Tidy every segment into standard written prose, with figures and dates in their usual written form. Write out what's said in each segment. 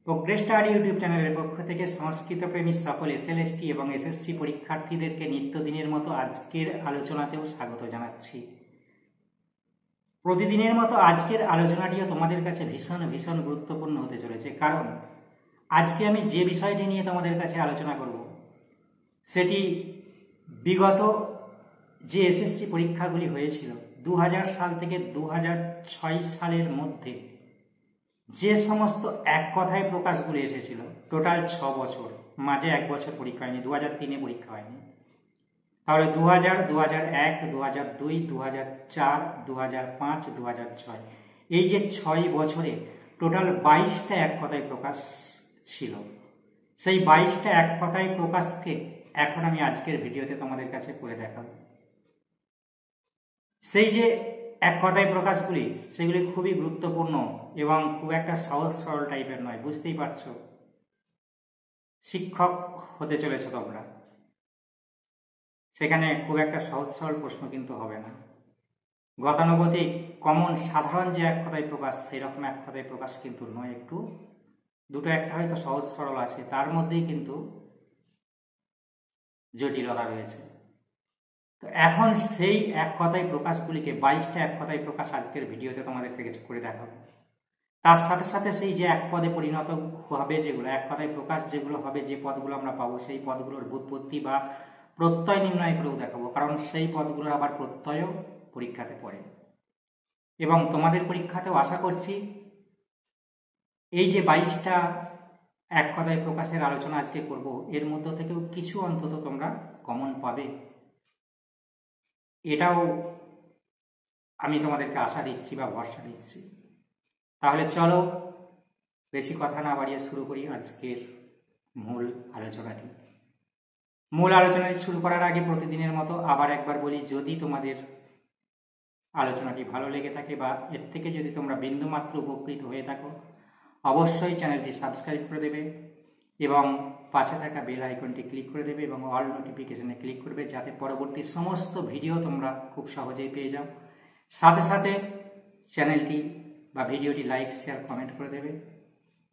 Progress study YouTube চ্যানেলের পক্ষ থেকে সংস্কৃত প্রেমী সকল এসএলএসটি এবং এসএসসি পরীক্ষার্থীদেরকে নিত্যদিনের মতো আজকের আলোচনাতেও স্বাগত জানাচ্ছি। প্রতিদিনের মতো আজকের আলোচনাটিও তোমাদের কাছে ভীষণ ভীষণ গুরুত্বপূর্ণ হতে চলেছে, কারণ আজকে আমি যে বিষয়টি নিয়ে তোমাদের কাছে আলোচনা করব সেটি বিগত যে এসএসসি পরীক্ষাগুলি হয়েছিল 2000 সাল থেকে 2006 সালের মধ্যে যে সমস্ত এক কথায় প্রকাশগুলি এসেছিল, টোটাল 6 বছর, মাঝে 1 বছর পরীক্ষা হয়নি, 2003-এ পরীক্ষা হয়নি, তাহলে 2000, 2001, 2002, 2004, 2005, 2006 এই যে 6 বছরে টোটাল 22টা এক কথায় প্রকাশ ছিল। সেই 22টা এক কথায় প্রকাশকে এখন আমি আজকের ভিডিওতে তোমাদের কাছে করে দেখাবো। সেই যে এক কথায় প্রকাশগুলি সেগুলি খুবই গুরুত্বপূর্ণ এবং খুব একটা সহজ সরল টাইপের নয়, বুঝতেই পারছো। শিক্ষক হতে চলেছো তোমরা, সেখানে খুব একটা সহজ সরল প্রশ্ন কিন্তু হবে না। গতানুগতিক কমন সাধারণ যে এক কথায় প্রকাশ সেই রকম এক কথায় প্রকাশ কিন্তু নয়, একটু দুটো একটা হয়তো সহজ সরল আছে, তার মধ্যেই কিন্তু জটিলতা রয়েছে। তো এখন সেই এক কথায় প্রকাশগুলিকে 22টা এক কথায় প্রকাশ আজকের ভিডিওতে তোমাদেরকে করে দেখাবো। তার সাথে সাথে সেই যে এক পদে পরিণত হবে, যেগুলো এক কথায় প্রকাশ যেগুলো হবে, যে পদগুলো আমরা পাবো সেই পদগুলোর ব্যুৎপত্তি বা প্রত্যয় নির্ণয় করেও দেখাবো, কারণ সেই পদগুলোর আবার প্রত্যয়ও পরীক্ষাতে পড়ে। এবং তোমাদের পরীক্ষাতেও আশা করছি এই যে 22টা এক কথায় প্রকাশের আলোচনা আজকে করব, এর মধ্য থেকেও কিছু অন্তত তোমরা কমন পাবে, এটাও আমি তোমাদেরকে আশা দিচ্ছি বা ভরসা দিচ্ছি। তাহলে চলো বেশি কথা না বাড়িয়ে শুরু করি আজকের মূল আলোচনাটি। মূল আলোচনাটি শুরু করার আগে প্রতিদিনের মতো আবার একবার বলি, যদি তোমাদের আলোচনাটি ভালো লেগে থাকে বা এর থেকে যদি তোমরা বিন্দুমাত্র উপকৃত হয়ে থাকো, অবশ্যই চ্যানেলটি সাবস্ক্রাইব করে দেবে এবং পাশে থাকা বেল আইকনটি ক্লিক করে দেবে এবং অল নোটিফিকেশনে ক্লিক করবে, যাতে পরবর্তী সমস্ত ভিডিও তোমরা খুব সহজেই পেয়ে যাও। সাথে সাথে চ্যানেলটি বা ভিডিওটি লাইক, শেয়ার, কমেন্ট করে দেবে,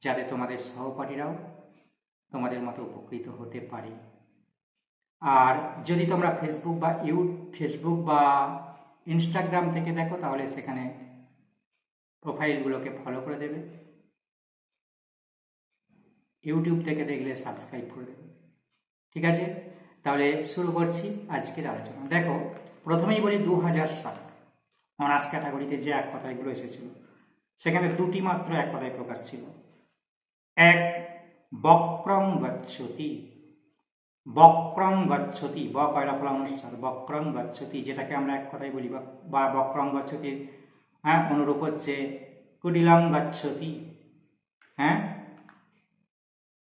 যাতে তোমাদের সহপাঠীরাও তোমাদের মতো উপকৃত হতে পারে। আর যদি তোমরা ফেসবুক বা ইনস্টাগ্রাম থেকে দেখো, তাহলে সেখানে প্রোফাইলগুলোকে ফলো করে দেবে। ইউটিউব থেকে দেখলে সাবস্ক্রাইব করে দেবে। ঠিক আছে, তাহলে শুরু করছি আজকের আলোচনা। দেখো, প্রথমেই বলি 2000 সাল অনার্স ক্যাটাগরিতে যে এক কথায়গুলো এসেছিল, সেখানে দুটি মাত্র এক কথায় প্রকাশ ছিল। এক, বক্রং গচ্ছতি। বক্রং গচ্ছতি, ব কয়লা ফলা অনুস্বার, বক্রং গচ্ছতি, যেটাকে আমরা এক কথায় বলি, বা বক্রং গচ্ছতির অনুরূপ হচ্ছে কুটিলং গচ্ছতি। হ্যাঁ,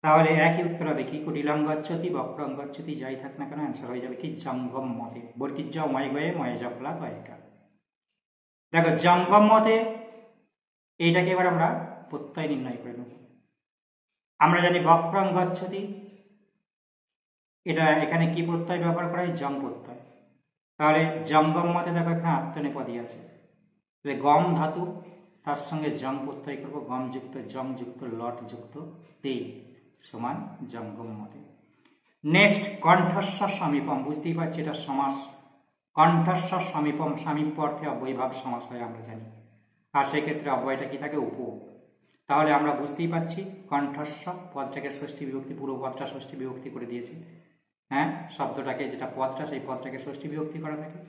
তাহলে একই উত্তর হবে কি? কুটিলং গচ্ছতি, বক্রং গচ্ছতি, যাই থাক না কেন অ্যান্সার হয়ে যাবে কি? জঙ্গম মতে। বর্কিজ ময় গয়ে ময় জপলা গয়িকা। দেখো, জঙ্গম মতে এইটাকে এবার আমরা প্রত্যয় নির্ণয় করে নেব। আমরা জানি বক্রং গচ্ছতি, এটা এখানে কি প্রত্যয় ব্যবহার করা হয়? জং প্রত্যয়। তাহলে জঙ্গম মতে দেখো এখানে আত্মনেপদী আছে, তাহলে গম ধাতু তার সঙ্গে জং প্রত্যয় করবো, গম যুক্ত জং যুক্ত লট যুক্ত তে সমান জঙ্গম মতে। নেক্সট, কণ্ঠস্বর সমীপম। বুঝতেই পারছি এটা সমাস। কণ্ঠস্বর সমীপম, সামীপ্য অর্থে অব্যয়ীভাব সমাস হয় আমরা জানি, আর সেক্ষেত্রে অব্যয়টা কি থাকে? উপ। তাহলে আমরা বুঝতেই পারছি কণ্ঠস্বর পদটাকে ষষ্ঠী বিভক্তি, পুরো পদটা ষষ্ঠী বিভক্তি করে দিয়েছে। হ্যাঁ, শব্দটাকে যেটা পদটা সেই পদটাকে ষষ্ঠী বিভক্তি করা থাকে,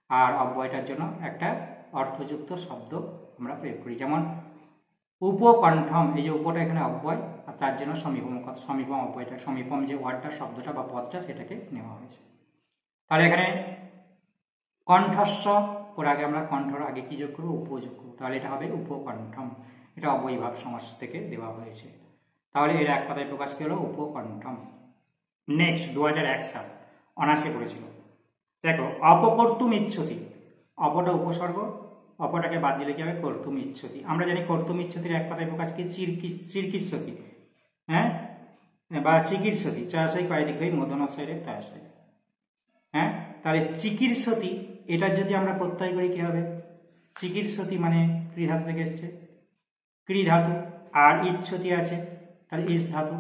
আর অব্যয়টার জন্য একটা অর্থযুক্ত শব্দ আমরা প্রয়োগ করি, যেমন উপকণ্ঠম। এই যে উপটা এখানে অব্যয়, আর তার জন্য সমীপম অব্যয়টা, সমীপম যে ওয়ার্ডটা, শব্দটা বা পদটা, সেটাকে নেওয়া হয়েছে। তাহলে এখানে কণ্ঠস্ব ওর আগে আমরা কণ্ঠর আগে কি যোগ করবো? উপ যোগ করবো, তাহলে এটা হবে উপকণ্ঠম। এটা অব্যয়ীভাব সমাস থেকে দেওয়া হয়েছে। তাহলে এর এক কথায় প্রকাশ কি হলো? উপকণ্ঠম। নেক্সট, 2001 সাল অনার্সে পড়েছিল। দেখো, অপকর্তুম ইচ্ছতি। অপটা উপসর্গ, অপটাকে বাদ দিলে কি হবে? কর্তুম ইচ্ছতি। আমরা জানি কর্তুম ইচ্ছতির এক কথায় প্রকাশ কি? চিরকিৎসতি, হ্যাঁ, বা চিকিৎসতি, চয়াশয় কয়েদিক হয়ে মদনশয়ের তয়াশয়। হ্যাঁ, তাহলে চিকিৎসতি, এটার যদি আমরা প্রত্যয় করি কি হবে? চিকিৎসতি মানে ক্রিধাতু থেকে এসছে, ক্রিধাতু, আর ইচ্ছতি আছে তাহলে ইস ধাতু,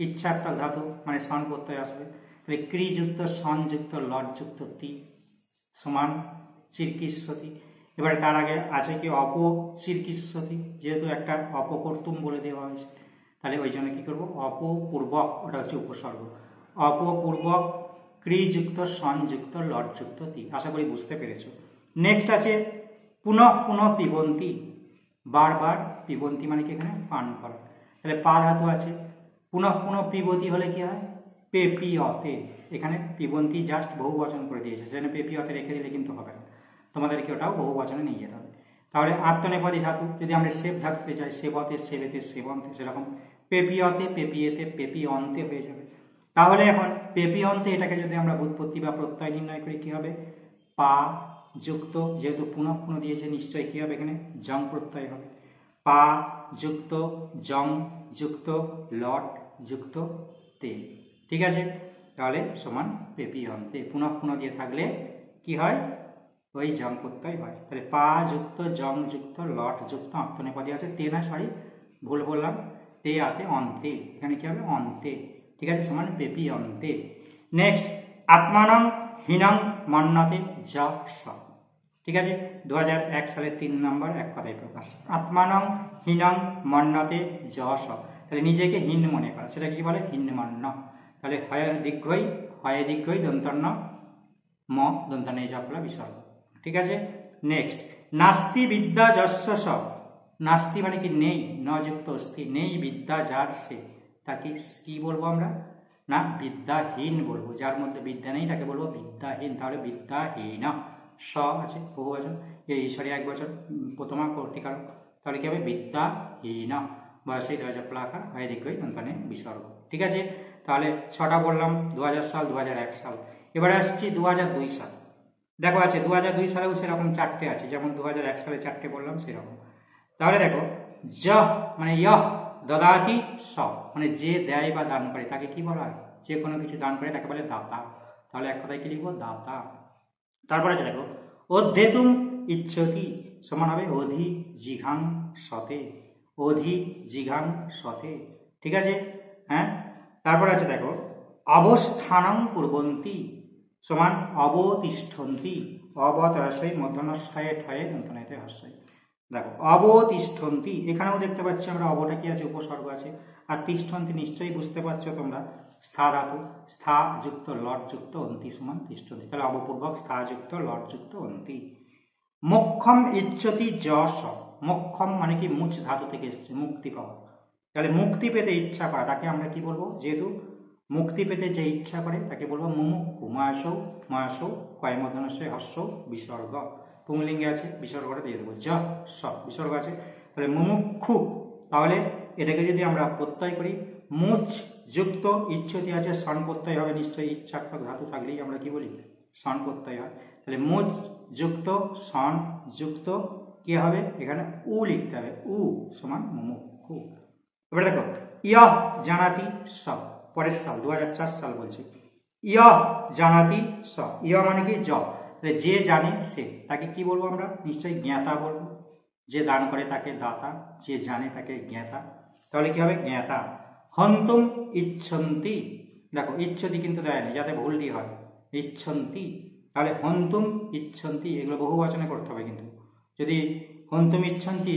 ইচ্ছার্থক ধাতু মানে সন প্রত্যয় আসবে। তাহলে ক্রিযুক্ত সনযুক্ত লটযুক্ত তি সমান চিরকিস্বতি। এবারে তার আগে আছে কি অপচিরকিস্বতি, যেহেতু একটা অপকর্তুম বলে দেওয়া হয়েছে, তাহলে ওই জন্য কি করবো অপপূর্বক, ওটা হচ্ছে উপসর্গ, অপপূর্বক ক্রিযুক্ত সনযুক্ত লটযুক্ত তি। আশা করি বুঝতে পেরেছ। নেক্সট আছে পুনঃ পুনঃ পিবন্তি, বারবার, পিবন্তি মানে কি এখানে পান করা। তাহলে পা ধাতু আছে, পুনঃ পুনঃ পিবতি হলে কি হয় পেপিয়তে, এখানে পিবন্তি জাস্ট বহু বচন করে দিয়েছে, সেখানে পেপিয়তে রেখে দিলে কিন্তু হবে না, তোমাদেরকে ওটাও বহু বচনে নিয়ে যেতে হবে। তাহলে আত্মনেপদী ধাতু, যদি আমরা সেব ধাতুতে যাই, সেবতে সেবেতে সেবন্তে, সেরকম পেপিয়তে পেপিয়েতে পেপিয়ন্তে হয়ে যাবে। তাহলে এখন পেপিয়ন্তে এটাকে যদি আমরা ব্যুৎপত্তি বা প্রত্যয় নির্ণয় করি কি হবে, পা যুক্ত, যেহেতু পুনঃ পুনঃ দিয়েছে নিশ্চয়ই কি হবে এখানে জং প্রত্যয় হবে, পা যুক্ত জং যুক্ত লট যুক্ত তে, ঠিক আছে। তাহলে সমান পেপিয়ন্তে, পুনঃ পুনঃ দিয়ে থাকলে কি হয় ওই জং প্রত্যয় হয়। তাহলে পা যুক্ত জং যুক্ত লট যুক্ত আত্মনেপদী আছে, তে না সরি ভুল বললাম, তে আতে অন্তে, এখানে কি হবে অন্তে, ঠিক আছে, সমান পেপিয়ন্তে। নেক্সট আত্মানং হীনং মন্যতে য স, ঠিক আছে, 2001 সালের 3 নম্বর এক কথায় প্রকাশ। আত্মানং হীনং মন্যতে য স, তাহলে নিজেকে হীন মনে করা, সেটা কি বলে হীনমন্য। তাহলে হয় দীর্ঘই দন্তন্য ম দন্তান্ন জপলা বিসর্গ, ঠিক আছে। নেক্সট নাস্তি বিদ্যা যস্য স, নাস্তি মানে কি নেই, ন যুক্ত অস্তি, নেই বিদ্যা যার সে, তাকে কি বলবো আমরা না বিদ্যাহীন বলবো, যার মধ্যে বিদ্যা নেই তাকে বলবো বিদ্যাহীন। তাহলে বিদ্যাহীন, স আছে বহু বচন, এই সরি এক বচন প্রথমা কর্তিকার, তাহলে কি হবে বিদ্যাহীন, বয়সে জপলাকার হয় দীর্ঘই দন্তানে বিসর্গ, ঠিক আছে। তাহলে 6টা বললাম, 2000 সাল 2001 সাল। এবারে আসছি 2002 সাল। দেখো আছে 2002 সালেও সেরকম 4টে আছে, যেমন 2001 সালে 4টে বললাম সেরকম। তাহলে দেখো য মানে ইয় দদাতি স, মানে যে দেয় বা দান করে তাকে কি বলা হয়, যে কোনো কিছু দান করে তাকে বলে দাতা। তাহলে এক কথায় কি লিখবো দাতা। তারপরে আছে দেখো অধ্যেতুম ইচ্ছতি সমান হবে অধি জিঘাং সতে, অধি জিঘাং সতে, ঠিক আছে, হ্যাঁ। তারপরে আছে দেখো অবস্থানং কুর্বন্তি সমান অবতিষ্ঠন্তি, অবতরসই মধ্যনস্বয়ে ঠয়ে দন্তনাইতে হস্যই। দেখো অবতিষ্ঠন্তি, এখানেও দেখতে পাচ্ছি আমরা অবটা কি আছে উপসর্গ আছে, আর তিষ্ঠন্তি নিশ্চয়ই বুঝতে পারছো তোমরা স্থা ধাতু, স্থা যুক্ত লট যুক্ত অন্তি সমান তিষ্ঠন্তি, তাহলে অবপূর্বক স্থা যুক্ত লট যুক্ত অন্তি। মোক্ষম ইচ্ছতি যশ, মোক্ষম মানে কি মুচ ধাতু থেকে এসছে মুক্তি পাওয়া, তাহলে মুক্তি পেতে ইচ্ছা করা তাকে আমরা কি বলবো, যেহেতু মুক্তি পেতে যে ইচ্ছা করে তাকে বলবো মুমুক্ষু, ময়াসৌ ময়াসৌ কয় মধ্যনস্বয় হস্যৌ বিসর্গ, পুংলিঙ্গে আছে বিসর্গটা দিয়ে দেবো য স, বিসর্গ আছে, তাহলে মুমুক্ষু। তাহলে এটাকে যদি আমরা প্রত্যয় করি মুচ যুক্ত ইচ্ছতি আছে সন প্রত্যয় হবে নিশ্চয়ই, ইচ্ছার্থক ধাতু থাকলেই আমরা কি বলি সন প্রত্যয় হয়, তাহলে মুচ যুক্ত সন যুক্ত কি হবে এখানে উ লিখতে হবে, উ সমান মুমুক্ষু। এবার দেখো ইয় জানাতি স, পরের সাল 2004 সাল বলছে, ইয় জানাতি স, ইয় মানে কি জ, তাহলে যে জানে সে, তাকে কি বলবো আমরা নিশ্চয়ই জ্ঞাতা বলবো, যে দান করে তাকে দাতা, যে জানে তাকে জ্ঞাতা, তাহলে কি হবে জ্ঞাতা। হন্তুম ইচ্ছন্তি, দেখো ইচ্ছতি কিন্তু দেয়নি যাতে ভুলটি হয়, ইচ্ছন্তি, তাহলে হন্তুম ইচ্ছন্তি, এগুলো বহু বচনে করতে হবে কিন্তু, যদি হন্তুম ইচ্ছন্তি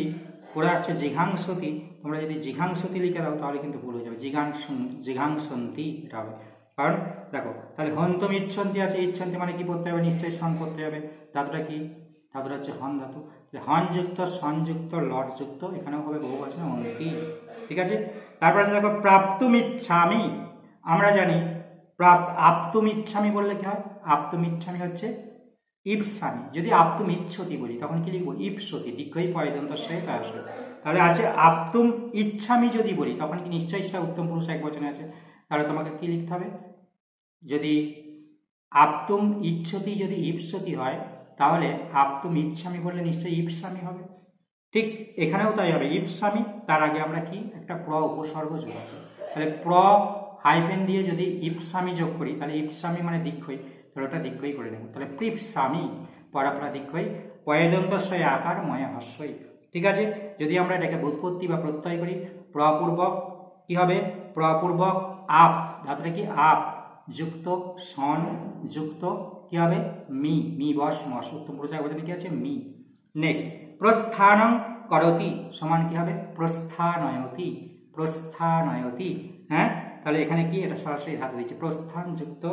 করে আসছে জিঘাংসতি, তোমরা যদি জিঘাংসতি লিখে দাও তাহলে কিন্তু ভুল হয়ে যাবে, জিঘাংসন্তি এটা হবে, কারণ দেখো তাহলে হন্তুম ইচ্ছন্তি আছে, ইচ্ছন্তি মানে কি করতে হবে নিশ্চয়ই সন করতে হবে, ধাতুটা কি ধাতুটা হচ্ছে হন ধাতু, হন যুক্ত সংযুক্ত লট যুক্ত, এখানেও হবে বহু বচনে অন্তি, ঠিক আছে। তারপর আছে দেখো প্রাপ্তুম ইচ্ছামি, আমরা জানি আপ্তুম ইচ্ছামি বললে কি হয়, আপ্তুম ইচ্ছামি হচ্ছে ইপসামি, যদি আপ্তুম ইচ্ছতি বলি তখন কি লিখবো ইপসতি, দীর্ঘই পয়দন্তস্বয়ে প্রায়শ, তাহলে আছে আপ্তুম ইচ্ছামি যদি বলি তখন কি নিশ্চয়ই সেটা উত্তম পুরুষ এক বচনে আছে, তাহলে তোমাকে কি লিখতে হবে, যদি আপ্তুম ইচ্ছতি যদি ইপসতি হয় তাহলে আপ্তুম ইচ্ছামি বললে নিশ্চয়ই ইপসামি হবে, ঠিক এখানেও তাই হবে ইপসামি, তার আগে আমরা কি একটা প্র উপসর্গ যোগ আছে, তাহলে প্র হাইফেন দিয়ে যদি ইপসামি যোগ করি তাহলে ইপসামি মানে দীর্ঘই, তাহলে ওটা দীর্ঘই করে নেব, তাহলে প্রিপসামি পরাপরা দীর্ঘই পয়দন্তস্বয়ে আকার ময় হস্যই, ঠিক আছে। যদি আমরা এটাকে ব্যুৎপত্তি বা প্রত্যয় করি প্রপূর্বক কি হবে প্রপূর্বক আপ, ধাতুটা কি আপ যুক্ত সন যুক্ত কি হবে মি, মি বস মস, উত্তম পুরুষ একবচনে কি আছে মি। নেক্সট প্রস্থানং করতি সমান কি হবে প্রস্থানয়তি, প্রস্থানয়তি। হ্যাঁ, তাহলে এখানে কি এটা সরাসরি ধাতু দিচ্ছে প্রস্থান যুক্ত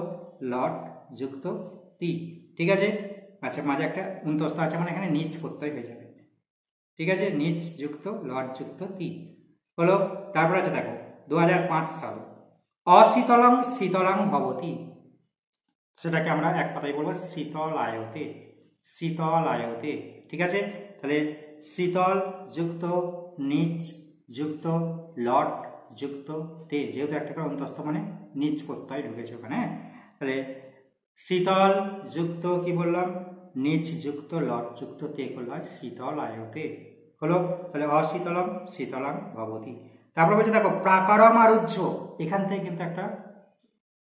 লট যুক্ত তি, ঠিক আছে। আচ্ছা মাঝে একটা উন্তস্ত আছে মানে এখানে নিচ প্রত্যয় হয়ে যাবে, ঠিক আছে, নিচ যুক্ত লট যুক্ত তি হলো। তারপর আছে দেখো 2005 সাল অশীতলং শীতলং ভবতি, সেটাকে আমরা এক কথায় বলবো শীতলায়তে, শীতলায়তে, ঠিক আছে। তাহলে শীতল যুক্ত নিচ যুক্ত লট যুক্ত তে, যেহেতু একটা করে অন্তস্থ মানে নিচ প্রত্যয় ঢুকেছে ওখানে, তাহলে শীতল যুক্ত কি বললাম নিচ যুক্ত লট যুক্ত তে করলে হয় শীতলায়তে হলো। তাহলে অশীতলং শীতলং ভবতি। তারপর বলছে দেখো প্রাকারম আরুহ্য, এখান থেকে কিন্তু একটা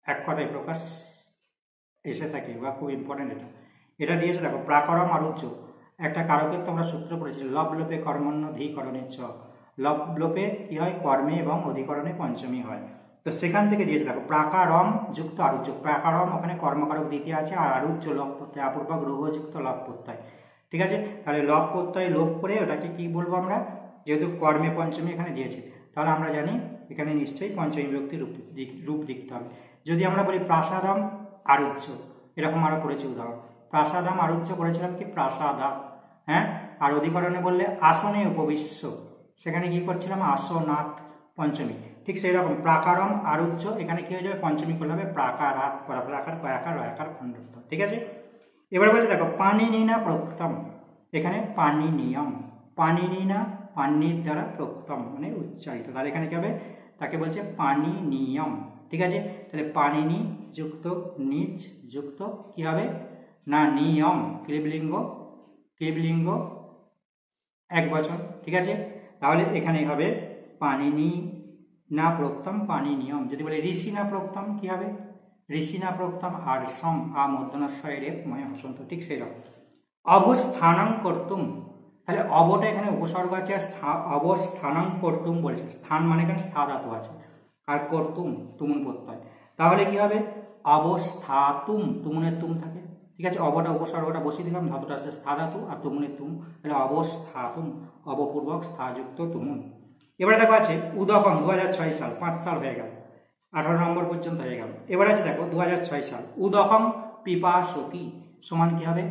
এক কথায় প্রকাশ এসে থাকে বা খুব ইম্পর্টেন্ট এটা, এটা দিয়েছে দেখো প্রাকারম আরুহ্য, একটা কারকের তো আমরা সূত্র পড়েছি লব লোপে কর্মণ্য ধীকরণে চ, লব লোপে কি হয় কর্মে এবং অধিকরণে পঞ্চমী হয়, তো সেখান থেকে দিয়েছে দেখো প্রাকারম যুক্ত আরুহ্য, প্রাকারম ওখানে কর্মকারক দ্বিতীয় আছে আর আরুহ্য লব প্রত্যয় অপূর্বক রোহ যুক্ত লব প্রত্যয়, ঠিক আছে। তাহলে লব প্রত্যয় লোপ করে ওটাকে কি বলবো আমরা, যেহেতু কর্মে পঞ্চমী এখানে দিয়েছে তাহলে আমরা জানি এখানে নিশ্চয়ই পঞ্চমী বিভক্তি রূপ দিতে হবে। যদি আমরা বলি প্রাসাদম আরুহ্য, এরকম আরো পড়েছি উদাহরণ, প্রাসাদম আরুহ্য করেছিলাম কি প্রাসাদা, হ্যাঁ, আর অধিকরণে বললে আসনে উপবিশ্য, সেখানে কি করছিলাম আসনাথ পঞ্চমী, ঠিক সেই রকম প্রাকারম আরুহ্য এখানে কি হয়ে যাবে পঞ্চমী করলে হবে প্রাকারাত, প্রাকার কয়াকার রয়াকার খণ্ডত্ব, ঠিক আছে। এবার বলছে দেখো পানিনিনা প্রোক্তম, এখানে পানিনিয়ম, পানিনিনা পানির দ্বারা প্রোক্তম মানে উচ্চারিত, তাহলে এখানে কি হবে তাকে বলছে পানিনিয়ম, ঠিক আছে। তাহলে পানিনি যুক্ত নিচ যুক্ত কি হবে না নিয়ম, ক্লিবলিঙ্গ, ক্লিবলিঙ্গ এক বচন, ঠিক আছে। তাহলে এখানে হবে পানিনি না প্রোক্তম পানিনিয়ম। যদি বলে ঋষি না প্রোক্তম কি হবে ঋষি না প্রোক্তম আর সম আ মধ্যনস্বয় রেপ ময় হসন্ত, ঠিক সেই রকম। অবস্থানং কর্তুম, তাহলে অবটা এখানে উপসর্গ আছে আর অবস্থানং কর্তুম বলেছে, স্থান মানে এখানে স্থা ধাতু আছে আর কর্তুম তুমুন প্রত্যয়, তাহলে কি হবে অবস্থাতুম, তুমুনের তুম থাকে, ঠিক আছে, অবটা উপসর্গটা বসিয়ে দিলাম, ধাতুটা আছে স্থা ধাতু আর তুমুনের তুম, তাহলে অবস্থাতুম অবপূর্বক স্থাযুক্ত তুমুন। এবারে দেখো আছে উদকম 2006 সাল, 5 সাল হয়ে গেল, 18 নম্বর পর্যন্ত হয়ে গেল। এবার আছে দেখো 2006 সাল উদকম পিপাসতি সমান কি হবে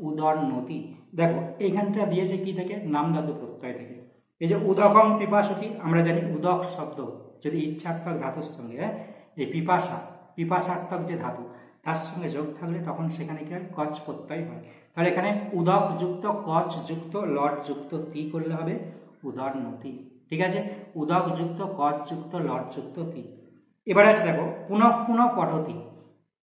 উদরনতি, দেখো এইখানটা দিয়েছে কি থেকে নাম ধাতু প্রত্যয় থেকে, এই যে উদকম পিপাসতি আমরা জানি উদক শব্দ যদি ইচ্ছাত্মক ধাতুর সঙ্গে এই পিপাসা, পিপাসাত্মক যে ধাতু তার সঙ্গে যোগ থাকলে তখন সেখানে কি হয় কচ প্রত্যয় হয়, তাহলে এখানে উদক যুক্ত কচ যুক্ত লট যুক্ত তি করলে হবে উদরনতি, ঠিক আছে, উদক যুক্ত কচ যুক্ত লট যুক্ত তি। এবার আছে দেখো পুনঃ পুনঃ পঠতি,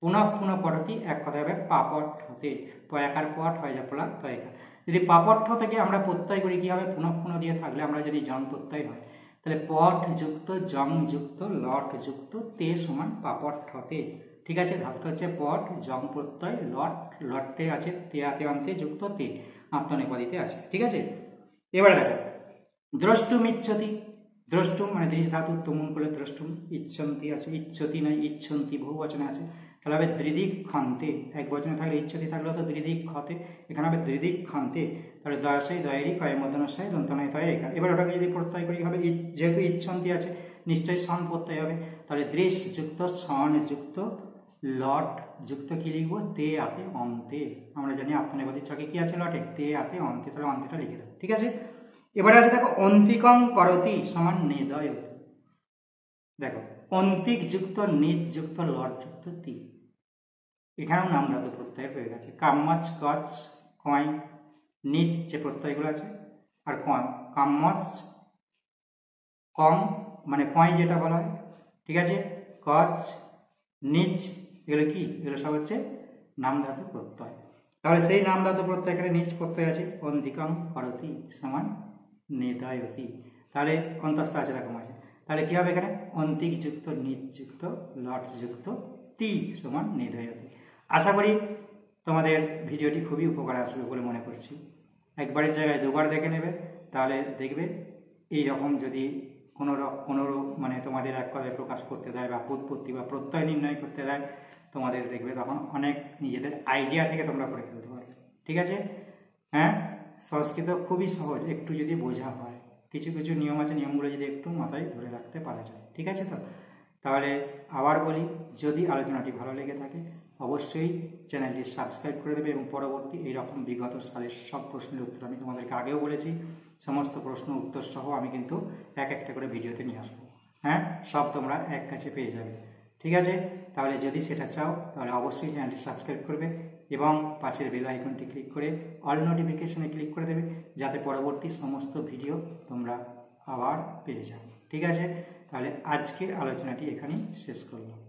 পুনঃ পুনঃ পঠতি এক কথা হবে পাপট হতে, পয়াকার পট হয় যা পলা তয়কার, যদি পাপট্ঠ থেকে আমরা প্রত্যয় করি কি হবে পুনঃ পুনঃ দিয়ে থাকলে আমরা যদি জন প্রত্যয় হয় তাহলে পট যুক্ত জং যুক্ত লট যুক্ত তে সমান পাপট্ঠতে, ঠিক আছে, ধাতুটা হচ্ছে পট জং প্রত্যয় লট, লটে আছে তেয়াতে অন্তে যুক্ত তে আত্মনেপদীতে আছে, ঠিক আছে। এবার দেখো দ্রষ্টুম ইচ্ছতি, দ্রষ্টুম মানে দৃশ ধাতু তুমুন করলে দ্রষ্টুম, ইচ্ছন্তি আছে ইচ্ছতি নয় ইচ্ছন্তি বহু বচনে আছে তাহলে হবে দ্রিদিক খান্তে, এক বচনে থাকলে ইচ্ছতি থাকলে তো দ্রিদিক খতে, এখানে হবে দ্রিদিক খান্তে, তাহলে দয়াশয় দয়েরই কয় মদনশয় দন্তনয় তয় এখানে। এবার ওটাকে যদি প্রত্যয় করি হবে যেহেতু ইচ্ছন্তি আছে নিশ্চয়ই সন প্রত্যয় হবে, তাহলে দৃশ যুক্ত সন যুক্ত লট যুক্ত কি লিখবো তে আতে অন্তে, আমরা জানি আত্মনেপদীর ছকে কি আছে লটে তে আতে অন্তে, তাহলে অন্তেটা লিখে দেবো, ঠিক আছে। এবারে আছে দেখো অন্তিকং করতি সমান নেদয়, দেখো অন্তিক যুক্ত নিজ যুক্ত লট যুক্ত তি, এখানেও নাম ধাতু প্রত্যয় হয়ে গেছে, কাম্মাচ কচ কয় নিজ যে প্রত্যয়গুলো আছে আর কয় কাম্মাচ কম মানে কয় যেটা বলা হয়, ঠিক আছে, কচ নিজ এগুলো কি এগুলো সব হচ্ছে নাম ধাতু প্রত্যয়, তাহলে সেই নাম ধাতু প্রত্যয় এখানে নিজ প্রত্যয় আছে অন্তিকং করতি সমান নেদায়তি, তাহলে অন্তস্থ আছে এরকম আছে, তাহলে কি হবে এখানে অন্তিক যুক্ত নিজ যুক্ত লট যুক্ত তি সমান নেদায়তি। আশা করি তোমাদের ভিডিওটি খুবই উপকার আসবে বলে মনে করছি, একবারের জায়গায় দুবার দেখে নেবে তাহলে দেখবে এই রকম যদি কোনো মানে তোমাদের এক কথায় প্রকাশ করতে দেয় বা উৎপত্তি বা প্রত্যয় নির্ণয় করতে দেয়, তোমাদের দেখবে তখন অনেক নিজেদের আইডিয়া থেকে তোমরা করে ফেলতে পারবে। ঠিক আছে? হ্যাঁ, সংস্কৃত খুবই সহজ, একটু যদি বোঝা হয়। কিছু কিছু নিয়ম আছে, নিয়মগুলো যদি একটু মাথায় ধরে রাখতে পারা যায়। ঠিক আছে? তো তাহলে আবার বলি, যদি আলোচনাটি ভালো লেগে থাকে অবশ্যই চ্যানেলটি সাবস্ক্রাইব করে দেবে এবং পরবর্তী এইরকম বিগত সালের সব প্রশ্নের উত্তর আমি তোমাদেরকে আগেও বলেছি, সমস্ত প্রশ্ন উত্তর সহ আমি কিন্তু এক একটা করে ভিডিওতে নিয়ে আসবো। হ্যাঁ, সব তোমরা এক কাছে পেয়ে যাবে। ঠিক আছে? তাহলে যদি সেটা চাও তাহলে অবশ্যই চ্যানেলটি সাবস্ক্রাইব করবে এবং পাশের বেল আইকনটি ক্লিক করে অল নোটিফিকেশনে ক্লিক করে দেবে, যাতে পরবর্তী সমস্ত ভিডিও তোমরা আবার পেয়ে যাও। ঠিক আছে? তাহলে আজকের আলোচনাটি এখানেই শেষ করলাম।